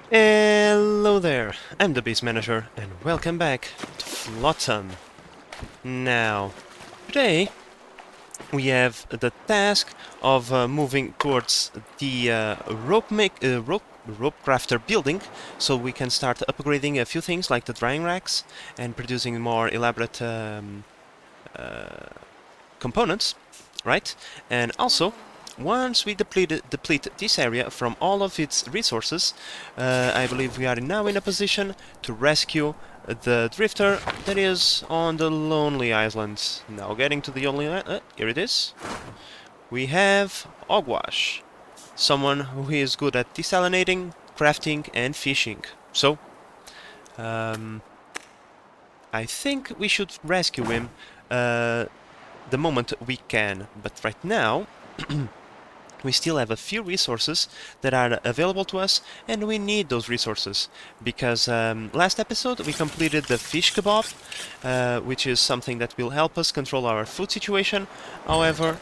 Hello there, I'm the Base Manager, and welcome back to Flotsam. Now, today we have the task of moving towards the rope crafter building, so we can start upgrading a few things like the drying racks and producing more elaborate uh, components, right? And also, once we deplete this area from all of its resources, I believe we are now in a position to rescue the drifter that is on the lonely island. Now getting to the lonely island, here it is. We have Ogwash, someone who is good at desalinating, crafting and fishing. So, um, I think we should rescue him the moment we can, but right now we still have a few resources that are available to us, and we need those resources because last episode we completed the fish kebab, which is something that will help us control our food situation. However,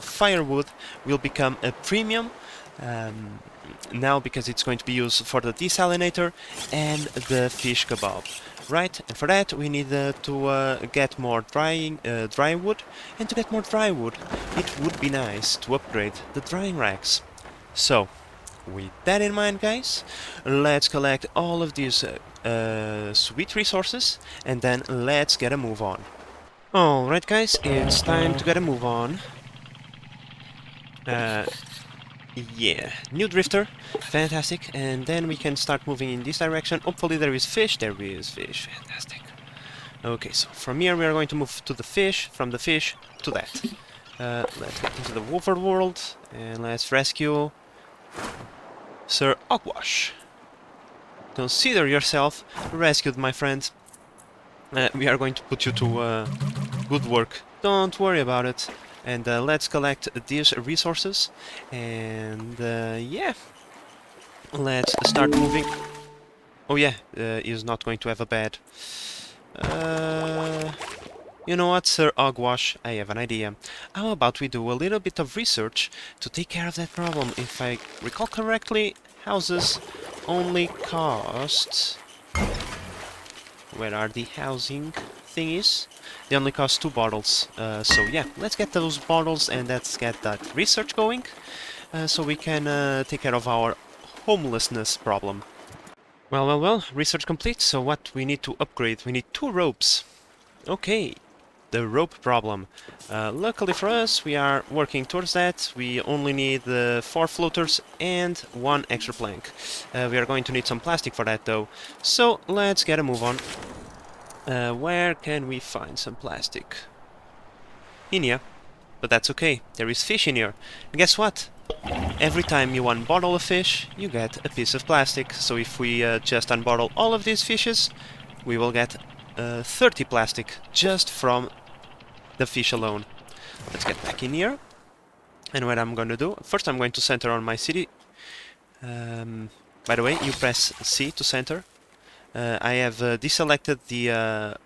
firewood will become a premium um, now because it's going to be used for the desalinator and the fish kebab. Right, and for that we need to get more dry wood, and to get more dry wood it would be nice to upgrade the drying racks. So, with that in mind guys, let's collect all of these sweet resources, and then let's get a move on. Alright guys, it's time to get a move on. Uh, Yeah, new drifter, fantastic, and then we can start moving in this direction. Hopefully there is fish, fantastic. Okay, so from here we are going to move to the fish, from the fish to that. Let's get into the overworld, and let's rescue Sir Ogwash. Consider yourself rescued, my friend. We are going to put you to good work. Don't worry about it. And let's collect these resources, and yeah, let's start moving. Oh yeah, he's not going to have a bed. Uh, you know what, Sir Ogwash? I have an idea. How about we do a little bit of research to take care of that problem? If I recall correctly, houses only cost... Where are the housing thingies? They only cost 2 bottles. So yeah, let's get those bottles and let's get that research going, so we can take care of our homelessness problem. Well, research complete, so what we need to upgrade? We need 2 ropes. Okay, the rope problem. Luckily for us, we are working towards that. We only need 4 floaters and 1 extra plank. We are going to need some plastic for that though, so let's get a move on. Where can we find some plastic? In here. But that's okay, there is fish in here. And guess what? Every time you unbottle a fish, you get a piece of plastic. So if we just unbottle all of these fishes, we will get 30 plastic just from the fish alone. Let's get back in here. And what I'm going to do, first I'm going to center on my city. By the way, you press C to center. I have deselected the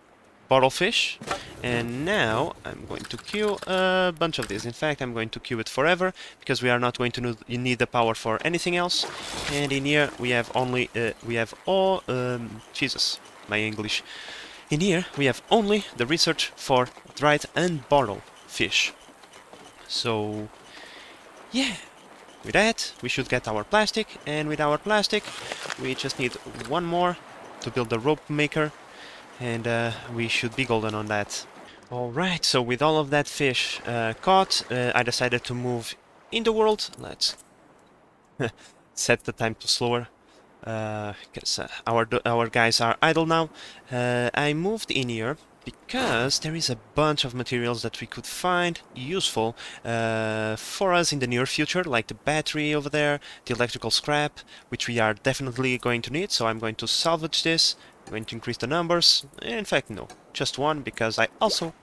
bottle fish, and now I'm going to queue a bunch of these. In fact, I'm going to queue it forever because we are not going to need the power for anything else. And in here we have only Jesus, my English. In here we have only the research for dried and bottle fish. So yeah, with that we should get our plastic, and with our plastic we just need 1 more to build the rope maker, and we should be golden on that. Alright, so with all of that fish caught, I decided to move in the world. Let's set the time to slower, because our guys are idle now. I moved in here because there is a bunch of materials that we could find useful for us in the near future, like the battery over there, the electrical scrap, which we are definitely going to need, so I'm going to salvage this. I'm going to increase the numbers. In fact, no, just 1, because I also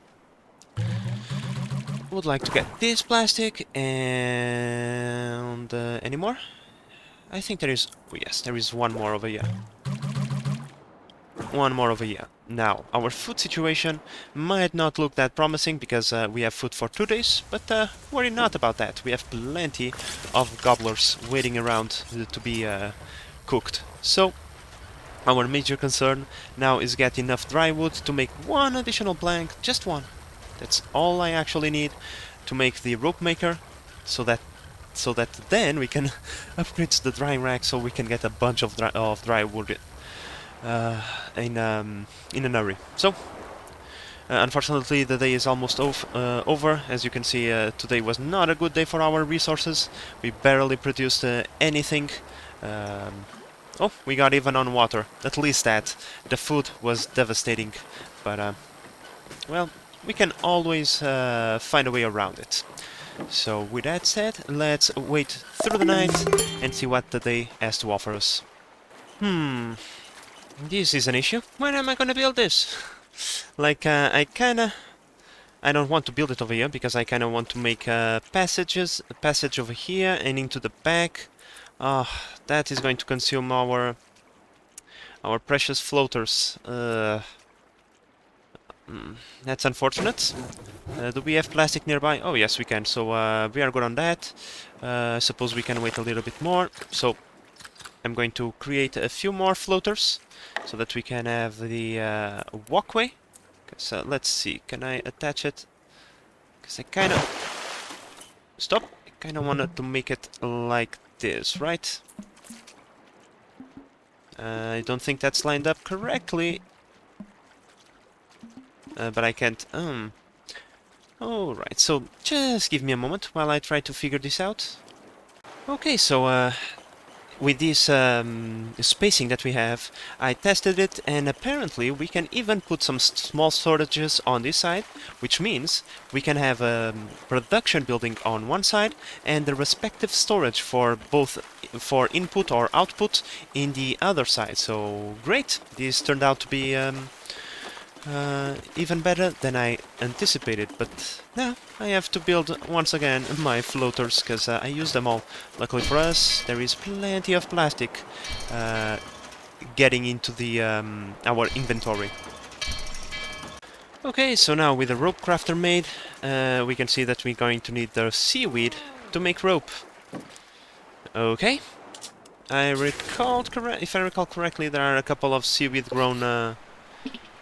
would like to get this plastic. And any more? I think there is... Oh yes, there is 1 more over here. 1 more over here. Now, our food situation might not look that promising because we have food for 2 days, but worry not about that. We have plenty of gobblers waiting around to be cooked. So our major concern now is get enough dry wood to make one additional plank, just one. That's all I actually need to make the rope maker, so that then we can upgrade the drying rack, so we can get a bunch of dry wood in an hurry. So unfortunately, the day is almost over. As you can see, today was not a good day for our resources. We barely produced anything. Oh, we got even on water. At least that. The food was devastating, but well, we can always find a way around it. So with that said, let's wait through the night and see what the day has to offer us. This is an issue. When am I gonna build this? Like, I don't want to build it over here, because I kinda want to make a passage over here and into the back. That is going to consume our precious floaters. That's unfortunate. Do we have plastic nearby? Oh yes, we can. So we are good on that. Suppose we can wait a little bit more. So I'm going to create a few more floaters so that we can have the walkway. So let's see, can I attach it? Because I kind of... Stop! I kind of wanted to make it like this, right? I don't think that's lined up correctly. But I can't... Alright, so just give me a moment while I try to figure this out. Okay, so with this spacing that we have, I tested it, and apparently we can even put some small storages on this side, which means we can have a production building on one side and the respective storage for both for input or output in the other side. So great, this turned out to be even better than I anticipated, but now I have to build once again my floaters, because I use them all. Luckily for us, there is plenty of plastic getting into the our inventory. Okay, so now with the rope crafter made, we can see that we're going to need the seaweed to make rope. Okay, if I recall correctly, there are a couple of seaweed grown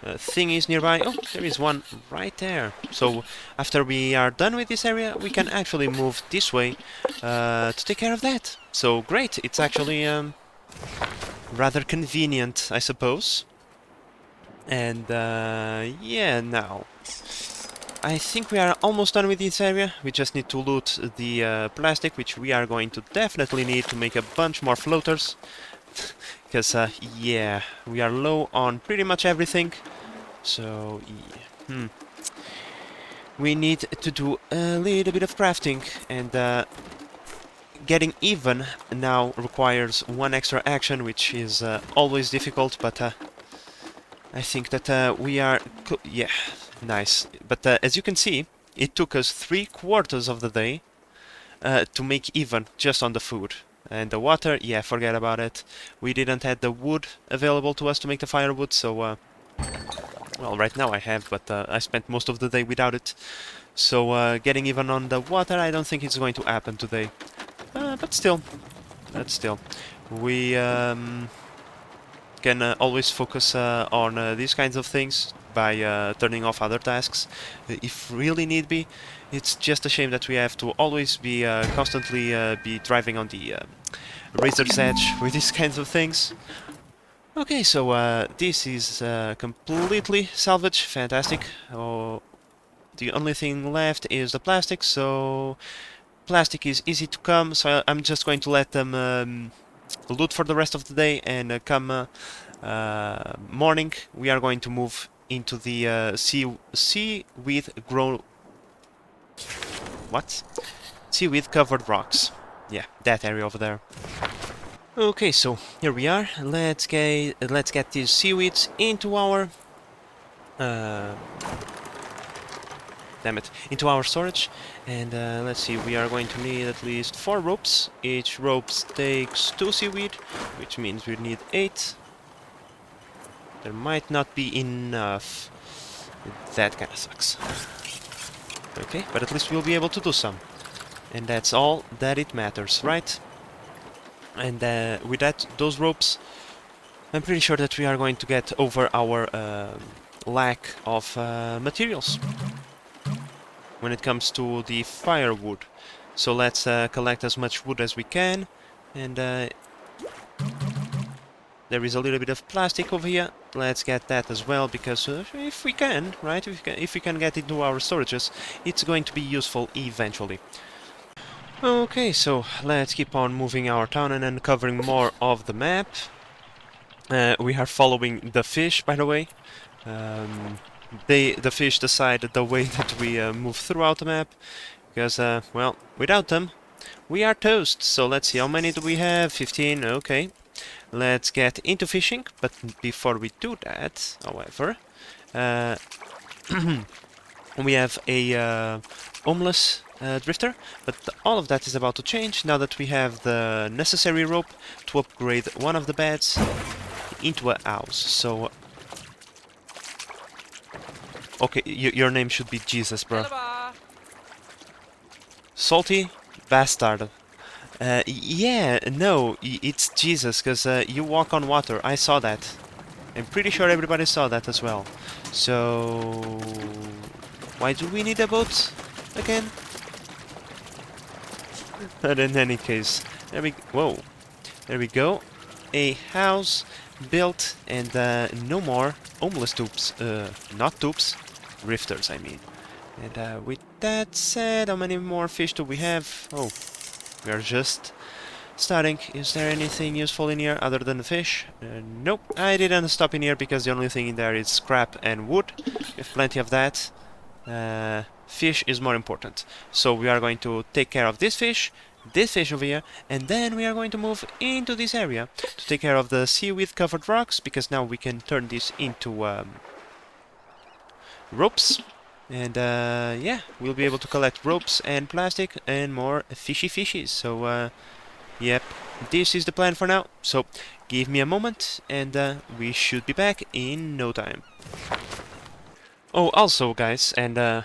thingies nearby. Oh, there is one right there. So after we are done with this area, we can actually move this way to take care of that. So great, it's actually rather convenient, I suppose. And yeah, now I think we are almost done with this area. We just need to loot the plastic, which we are going to definitely need to make a bunch more floaters. Because, yeah, we are low on pretty much everything. So, yeah. We need to do a little bit of crafting, and getting even now requires one extra action, which is always difficult, but I think that we are... yeah, nice. But as you can see, it took us 3/4 of the day to make even just on the food. And the water, yeah, forget about it. We didn't have the wood available to us to make the firewood, so... well, right now I have, but I spent most of the day without it. So getting even on the water, I don't think it's going to happen today. But still, we can always focus on these kinds of things by turning off other tasks, if really need be. It's just a shame that we have to always be constantly be driving on the razor's edge with these kinds of things. Okay, so this is completely salvage, fantastic. Oh, the only thing left is the plastic, so plastic is easy to come, so I'm just going to let them loot for the rest of the day, and come morning we are going to move into the seaweed grown... what? Seaweed covered rocks. Yeah, that area over there. Okay, so here we are. Let's get these seaweeds into our into our storage, and let's see, we are going to need at least 4 ropes. Each rope takes 2 seaweed, which means we need 8. There might not be enough. That kinda sucks. Okay, but at least we'll be able to do some. And that's all that it matters, right? And with those ropes, I'm pretty sure that we are going to get over our lack of materials when it comes to the firewood. So let's collect as much wood as we can, and there is a little bit of plastic over here. Let's get that as well, because if we can, right, if we can get into our storages, it's going to be useful eventually. Okay, so let's keep on moving our town and uncovering more of the map. We are following the fish, by the way. Um, the fish decide the way that we move throughout the map, because, well, without them, we are toast. So let's see, how many do we have? 15, okay. Let's get into fishing, but before we do that, however, uh, we have a homeless drifter, but all of that is about to change now that we have the necessary rope to upgrade one of the beds into a house. So, okay, your name should be Jesus, bro. Salty bastard. Yeah, no, it's Jesus, because you walk on water. I saw that. I'm pretty sure everybody saw that as well. So, why do we need a boat again? But in any case, there we go. A house built, and no more homeless tubes. Not tubes, rifters, I mean. And with that said, how many more fish do we have? Oh, we are just starting. Is there anything useful in here other than the fish? Nope, I didn't stop in here because the only thing in there is scrap and wood. We have plenty of that. Fish is more important. So we are going to take care of this fish over here, and then we are going to move into this area to take care of the seaweed covered rocks, because now we can turn this into ropes. And yeah, we'll be able to collect ropes and plastic and more fishy fishies. So yep, this is the plan for now. So give me a moment, and we should be back in no time. Oh, also, guys, and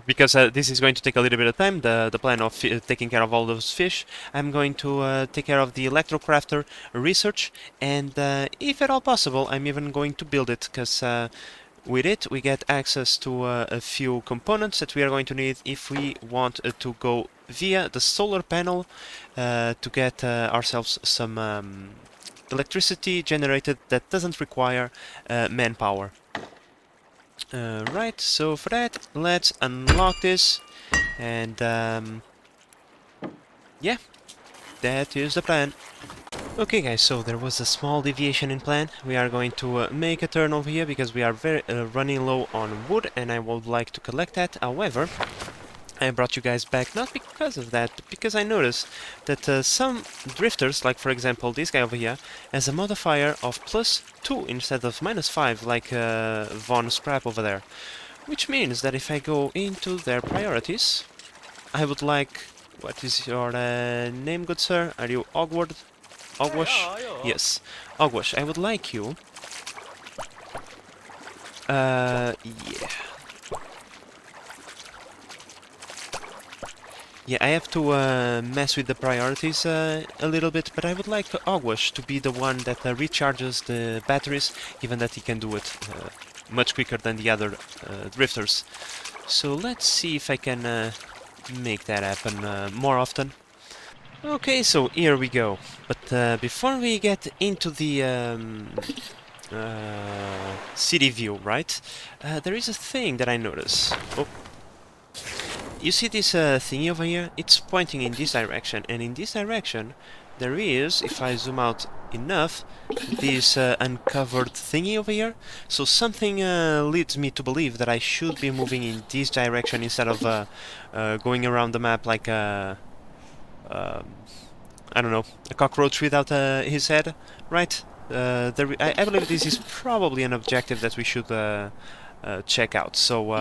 because this is going to take a little bit of time, the plan of taking care of all those fish, I'm going to take care of the electrocrafter research, and if at all possible, I'm even going to build it, because with it we get access to a few components that we are going to need if we want to go via the solar panel to get ourselves some electricity generated that doesn't require manpower. Right, so for that, let's unlock this, and yeah, that is the plan. Okay guys, so there was a small deviation in plan. We are going to make a turn over here because we are very running low on wood, and I would like to collect that. However, I brought you guys back not because of that, but because I noticed that some drifters, like for example this guy over here, has a modifier of +2 instead of -5, like Von Scrap over there. Which means that if I go into their priorities, I would like... What is your name, good sir? Are you Ogward? Ogwash? Yes. Ogwash, I would like you... yeah. Yeah, I have to mess with the priorities a little bit, but I would like Ogwash to be the one that recharges the batteries, given that he can do it much quicker than the other drifters. So let's see if I can make that happen more often. Okay, so here we go. But before we get into the city view, right? There is a thing that I notice. Oh. You see this thingy over here? It's pointing in this direction, and in this direction there is, if I zoom out enough, this uncovered thingy over here. So something leads me to believe that I should be moving in this direction instead of going around the map like a... I don't know, a cockroach without his head, right? I believe this is probably an objective that we should check out. So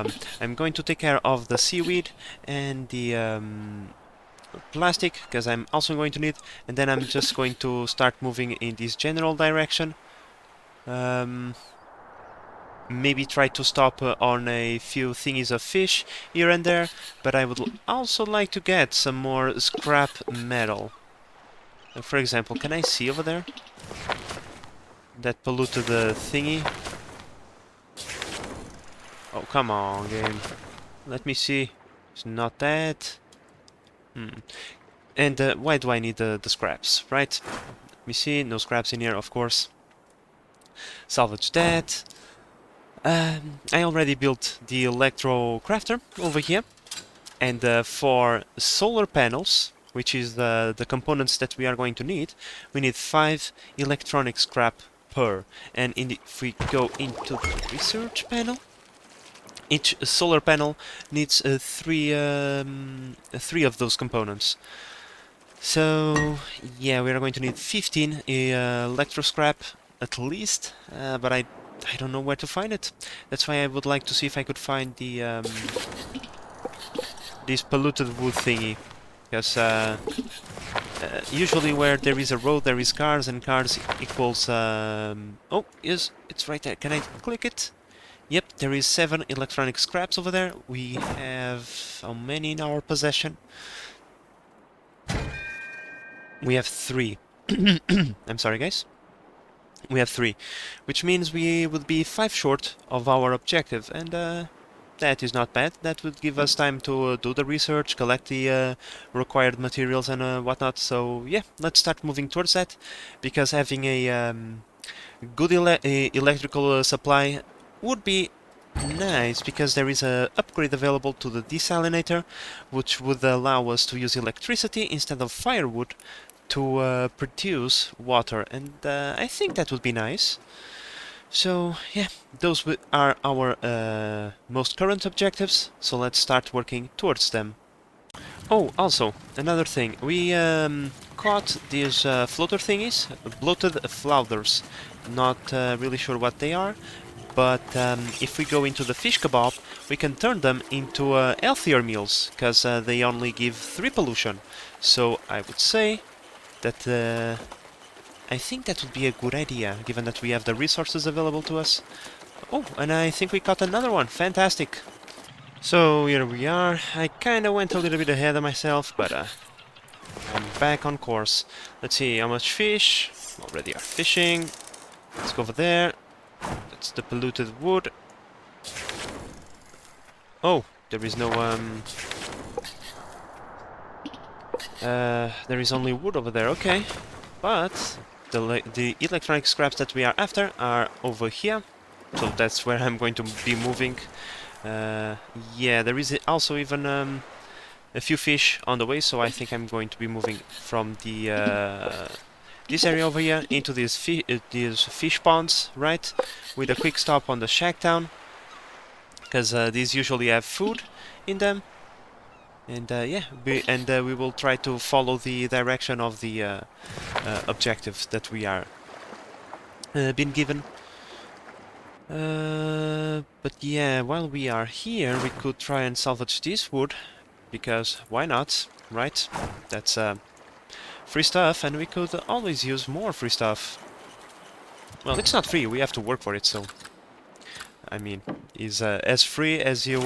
I'm going to take care of the seaweed and the plastic, because I'm also going to need, and then I'm just going to start moving in this general direction. maybe try to stop on a few thingies of fish here and there, but I would also like to get some more scrap metal. For example, can I see over there? That polluted thingy? Oh, come on, game. Let me see. It's not that. And why do I need the scraps, right? Let me see. No scraps in here, of course. Salvage that. I already built the electro crafter over here. And for solar panels, which is the components that we are going to need, we need 5 electronic scrap per. And if we go into the research panel, each solar panel needs three of those components. So yeah, we are going to need 15 electro scrap at least, but I don't know where to find it. That's why I would like to see if I could find the this polluted wood thingy, because usually where there is a road there is cars, and cars equals oh yes, it's right there. Can I click it? Yep, there is 7 electronic scraps over there. We have how many in our possession? We have 3. I'm sorry, guys. We have 3, which means we would be 5 short of our objective, and that is not bad. That would give us time to do the research, collect the required materials and whatnot. So yeah, let's start moving towards that, because having a good electrical supply would be nice, because there is a upgrade available to the desalinator, which would allow us to use electricity instead of firewood to produce water, and I think that would be nice. So yeah, those are our most current objectives, so let's start working towards them. Oh, also, another thing, we caught these floater thingies, bloated flounders. Not really sure what they are, but if we go into the fish kebab, we can turn them into healthier meals, because they only give 3 pollution. So I would say that I think that would be a good idea, given that we have the resources available to us. Oh, and I think we caught another one. Fantastic. So here we are. I kinda went a little bit ahead of myself, but I'm back on course. Let's see how much fish. Already are fishing. Let's go over there. That's the polluted wood. Oh, there is no there is only wood over there. Okay, but the electronic scraps that we are after are over here. So that's where I'm going to be moving. Yeah, there is also even a few fish on the way, so I think I'm going to be moving from the this area over here into these fish ponds, right? With a quick stop on the shack town, because these usually have food in them. And yeah, we will try to follow the direction of the objectives that we are been given. But yeah, while we are here, we could try and salvage this wood, because why not, right? That's free stuff, and we could always use more free stuff. Well, it's not free, we have to work for it, so... I mean, is as free as you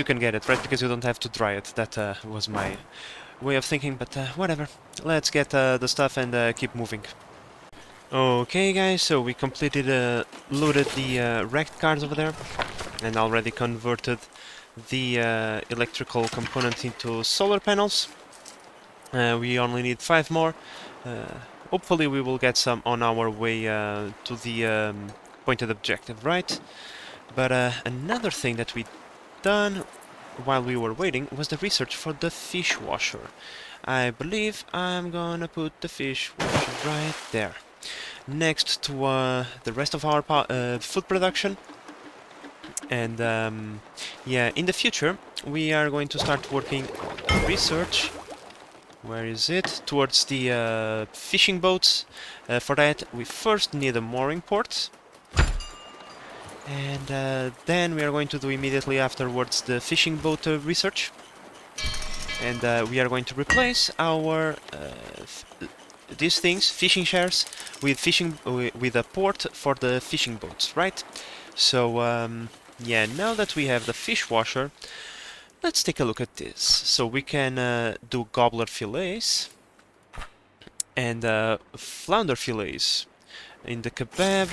can get it, right? Because you don't have to dry it. That was my way of thinking, but whatever. Let's get the stuff and keep moving. Okay, guys, so we completed, loaded the wrecked cars over there, and already converted the electrical component into solar panels. We only need 5 more. Hopefully we will get some on our way to the pointed objective, right? But another thing that we done while we were waiting was the research for the fish washer. I believe I'm gonna put the fish washer right there, next to the rest of our food production. And yeah, in the future we are going to start working on the research. Where is it? Towards the fishing boats. For that we first need a mooring port. And then we are going to do immediately afterwards the fishing boat research. And we are going to replace our these things, fishing shares, with a port for the fishing boats, right? So yeah, now that we have the fish washer, let's take a look at this. So we can do gobbler fillets and flounder fillets. In the kebab,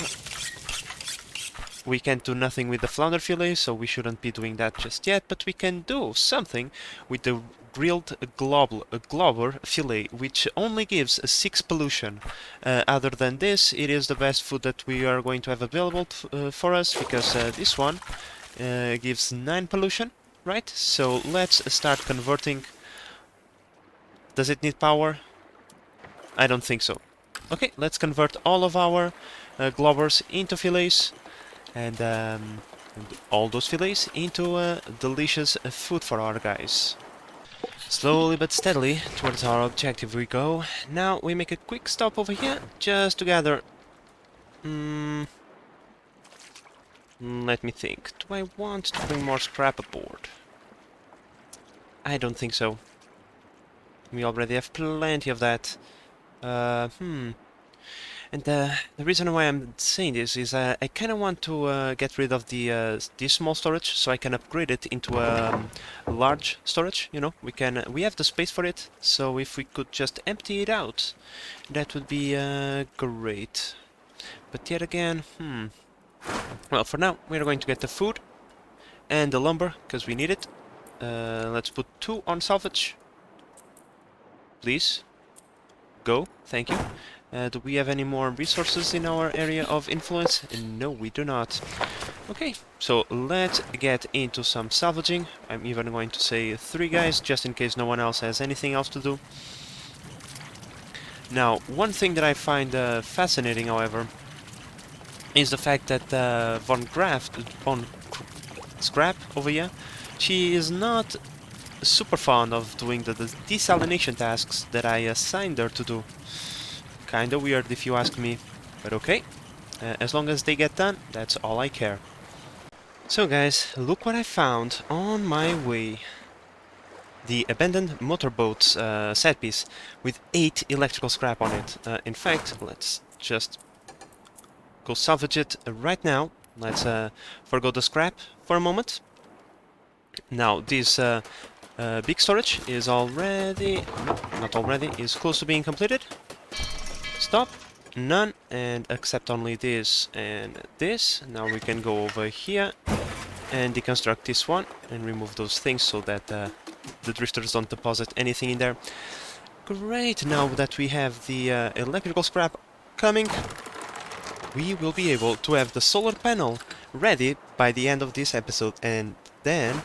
we can't do nothing with the flounder fillet, so we shouldn't be doing that just yet, but we can do something with the grilled globber fillet, which only gives a 6 pollution. Other than this, it is the best food that we are going to have available for us, because this one gives 9 pollution, right? So let's start converting. Does it need power? I don't think so. Okay, let's convert all of our globbers into fillets, and all those fillets into delicious food for our guys. Slowly but steadily towards our objective we go. Now we make a quick stop over here just to gather. Let me think. Do I want to bring more scrap aboard? I don't think so. We already have plenty of that. And the reason why I'm saying this is I kind of want to get rid of this small storage, so I can upgrade it into a large storage. You know, we have the space for it. So if we could just empty it out, that would be great. But yet again, well, for now we're going to get the food and the lumber because we need it. Let's put 2 on salvage, please. Go, thank you. Do we have any more resources in our area of influence? No, we do not. Okay, so let's get into some salvaging. I'm even going to say 3 guys, just in case no one else has anything else to do. Now, one thing that I find fascinating, however, is the fact that Von Scrap over here, she is not super fond of doing the desalination tasks that I assigned her to do. Kinda weird if you ask me, but okay. As long as they get done, that's all I care. So guys, look what I found on my way. The abandoned motorboats set piece with 8 electrical scrap on it. In fact, let's just go salvage it right now. Let's forgo the scrap for a moment. Now, this big storage is already... no, not already, is close to being completed. Stop, none, and accept only this and this. Now we can go over here and deconstruct this one and remove those things so that the drifters don't deposit anything in there. Great, now that we have the electrical scrap coming, we will be able to have the solar panel ready by the end of this episode, and then,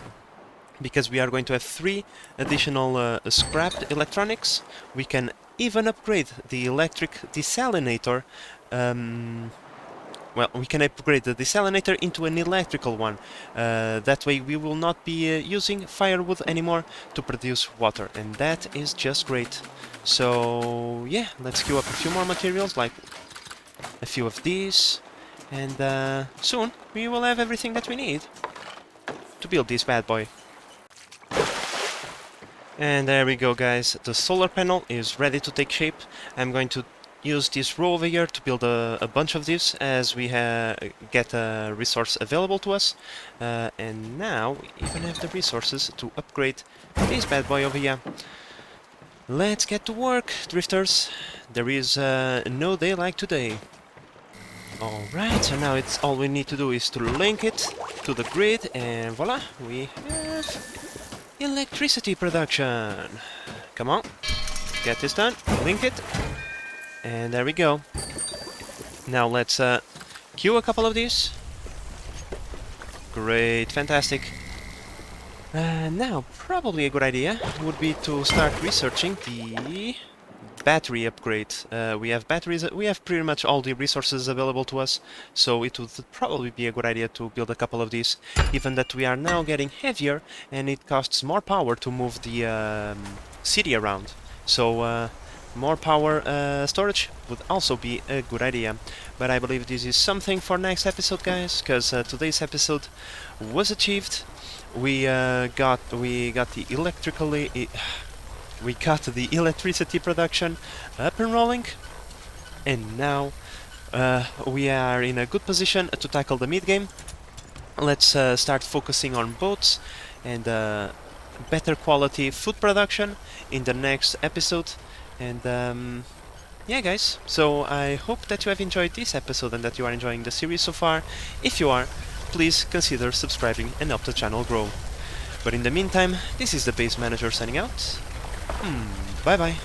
because we are going to have 3 additional scrapped electronics, we can even upgrade the electric desalinator. Well, we can upgrade the desalinator into an electrical one. That way we will not be using firewood anymore to produce water, and that is just great. So yeah, let's queue up a few more materials, like a few of these, and soon we will have everything that we need to build this bad boy. And there we go, guys, the solar panel is ready to take shape. I'm going to use this row over here to build a bunch of these as we get a resource available to us. And now we even have the resources to upgrade this bad boy over here. Let's get to work, drifters. There is no day like today. Alright, so now it's all we need to do is to link it to the grid, and voila, we have electricity production. Come on, get this done, link it, and there we go. Now let's queue a couple of these. Great, fantastic. Now, probably a good idea would be to start researching the battery upgrade. We have batteries, we have pretty much all the resources available to us, so it would probably be a good idea to build a couple of these, given that we are now getting heavier and it costs more power to move the city around. So more power storage would also be a good idea. But I believe this is something for next episode, guys, because today's episode was achieved. We got the we got the eel-ectricity production up and rolling, and now we are in a good position to tackle the mid-game. Let's start focusing on boats and better quality food production in the next episode. And yeah, guys, so I hope that you have enjoyed this episode and that you are enjoying the series so far. If you are, please consider subscribing and help the channel grow. But in the meantime, this is the Base Manager signing out. Bye bye.